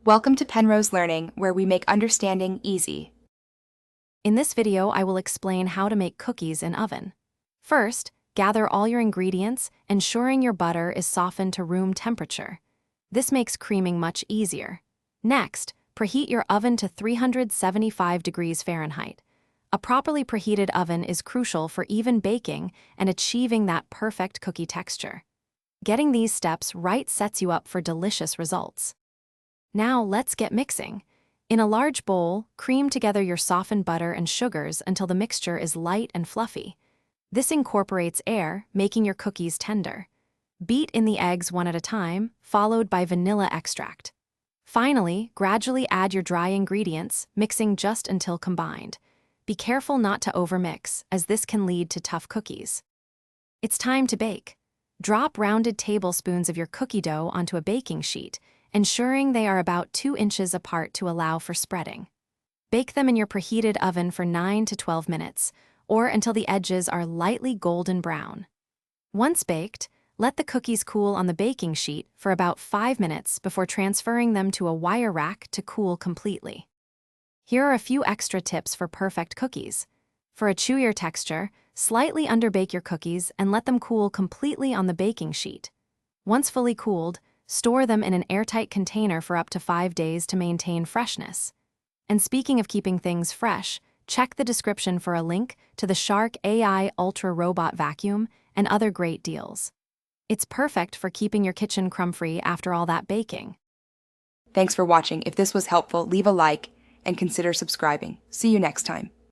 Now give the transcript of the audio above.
Welcome to Penrose Learning, where we make understanding easy. In this video, I will explain how to make cookies in oven. First, gather all your ingredients, ensuring your butter is softened to room temperature. This makes creaming much easier. Next, preheat your oven to 375 degrees Fahrenheit. A properly preheated oven is crucial for even baking and achieving that perfect cookie texture. Getting these steps right sets you up for delicious results. Now let's get mixing. In a large bowl, cream together your softened butter and sugars until the mixture is light and fluffy. This incorporates air, making your cookies tender. Beat in the eggs one at a time, followed by vanilla extract. Finally, gradually add your dry ingredients, mixing just until combined. Be careful not to overmix, as this can lead to tough cookies. It's time to bake. Drop rounded tablespoons of your cookie dough onto a baking sheet, ensuring they are about 2 inches apart to allow for spreading. Bake them in your preheated oven for 9 to 12 minutes, or until the edges are lightly golden brown. Once baked, let the cookies cool on the baking sheet for about 5 minutes before transferring them to a wire rack to cool completely. Here are a few extra tips for perfect cookies. For a chewier texture, slightly underbake your cookies and let them cool completely on the baking sheet. Once fully cooled, store them in an airtight container for up to 5 days to maintain freshness. And speaking of keeping things fresh, check the description for a link to the Shark AI Ultra Robot Vacuum and other great deals. It's perfect for keeping your kitchen crumb-free after all that baking. Thanks for watching. If this was helpful, leave a like and consider subscribing. See you next time.